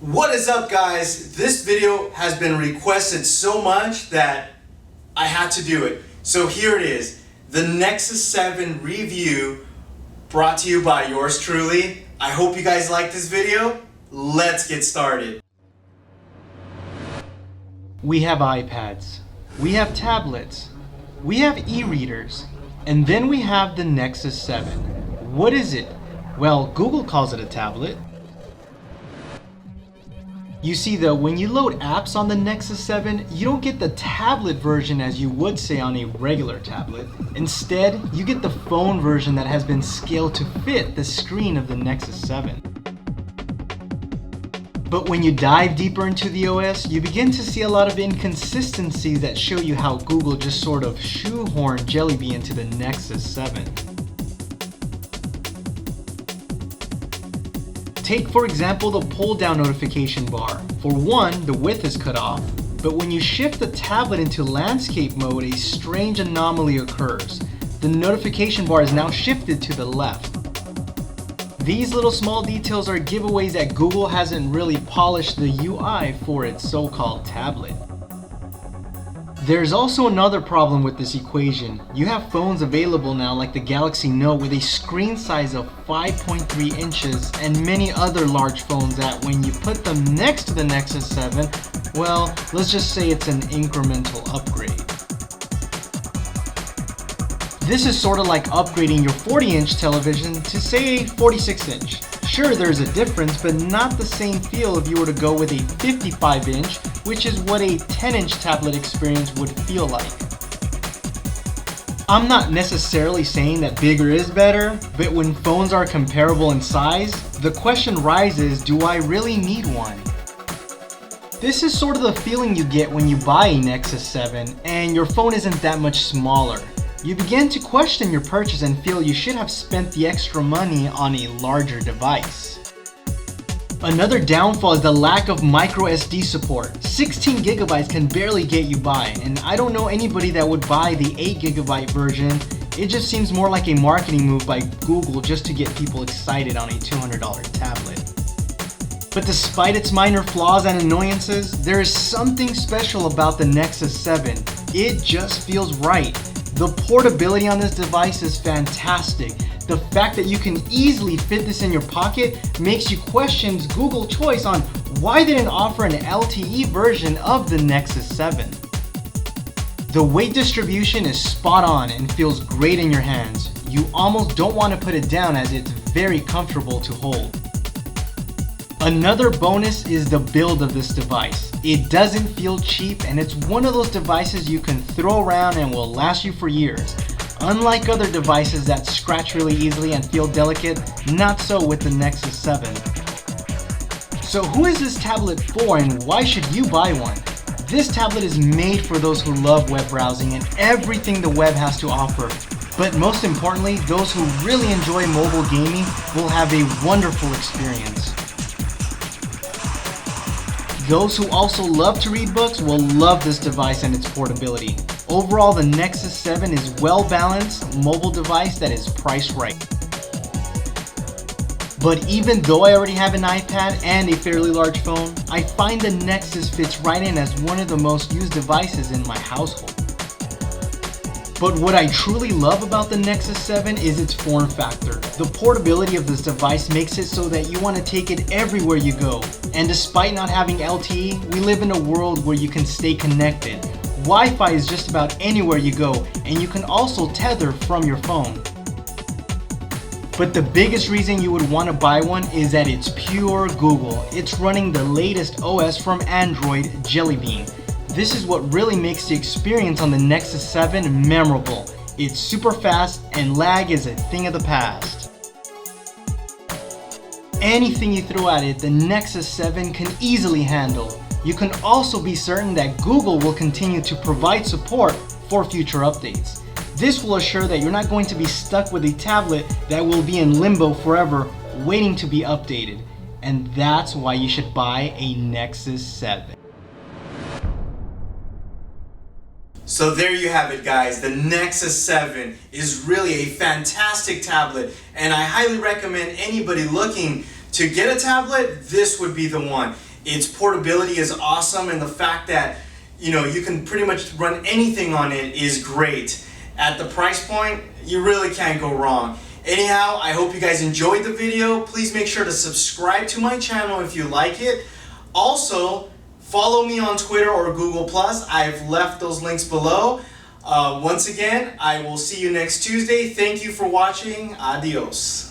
What is up, guys? This video has been requested so much that I had to do it. So here it is, the Nexus 7 review brought to you by yours truly. I hope you guys like this video. Let's get started. We have iPads, we have tablets, we have e-readers, and then we have the Nexus 7. What is it? Well, Google calls it a tablet. You see though, when you load apps on the Nexus 7, you don't get the tablet version as you would say on a regular tablet. Instead, you get the phone version that has been scaled to fit the screen of the Nexus 7. But when you dive deeper into the OS, you begin to see a lot of inconsistencies that show you how Google just sort of shoehorned Jelly Bean into the Nexus 7. Take for example the pull down notification bar. For one, the width is cut off, but when you shift the tablet into landscape mode, a strange anomaly occurs. The notification bar is now shifted to the left. These little small details are giveaways that Google hasn't really polished the UI for its so-called tablet. There's also another problem with this equation. You have phones available now like the Galaxy Note with a screen size of 5.3 inches and many other large phones that when you put them next to the Nexus 7, well, let's just say it's an incremental upgrade. This is sort of like upgrading your 40-inch television to say a 46-inch. Sure, there's a difference, but not the same feel if you were to go with a 55-inch, which is what a 10-inch tablet experience would feel like. I'm not necessarily saying that bigger is better, but when phones are comparable in size, the question rises, do I really need one? This is sort of the feeling you get when you buy a Nexus 7 and your phone isn't that much smaller. You begin to question your purchase and feel you should have spent the extra money on a larger device. Another downfall is the lack of Microsd support. 16 gigabytes can barely get you by, and I don't know anybody that would buy the 8 gigabyte version. It just seems more like a marketing move by Google just to get people excited on a $200 tablet. But despite its minor flaws and annoyances, there is something special about the Nexus 7. It just feels right. The portability on this device is fantastic. The fact that you can easily fit this in your pocket makes you question Google's choice on why they didn't offer an LTE version of the Nexus 7. The weight distribution is spot on and feels great in your hands. You almost don't want to put it down as it's very comfortable to hold. Another bonus is the build of this device. It doesn't feel cheap and it's one of those devices you can throw around and will last you for years. Unlike other devices that scratch really easily and feel delicate, not so with the Nexus 7. So who is this tablet for and why should you buy one? This tablet is made for those who love web browsing and everything the web has to offer. But most importantly, those who really enjoy mobile gaming will have a wonderful experience. Those who also love to read books will love this device and its portability. Overall, the Nexus 7 is well-balanced mobile device that is priced right. But even though I already have an iPad and a fairly large phone, I find the Nexus fits right in as one of the most used devices in my household. But what I truly love about the Nexus 7 is its form factor. The portability of this device makes it so that you want to take it everywhere you go. And despite not having LTE, we live in a world where you can stay connected. Wi-Fi is just about anywhere you go, and you can also tether from your phone. But the biggest reason you would want to buy one is that it's pure Google. It's running the latest OS from Android, Jelly Bean. This is what really makes the experience on the Nexus 7 memorable. It's super fast and lag is a thing of the past. Anything you throw at it, the Nexus 7 can easily handle. You can also be certain that Google will continue to provide support for future updates. This will assure that you're not going to be stuck with a tablet that will be in limbo forever waiting to be updated. And that's why you should buy a Nexus 7. So there you have it, guys. The Nexus 7 is really a fantastic tablet, and I highly recommend anybody looking to get a tablet, this would be the one. Its portability is awesome, and the fact that you can pretty much run anything on it is great. At the price point, you really can't go wrong. Anyhow, I hope you guys enjoyed the video. Please make sure to subscribe to my channel if you like it. Also, follow me on Twitter or Google+. I've left those links below. Once again, I will see you next Tuesday. Thank you for watching. Adios.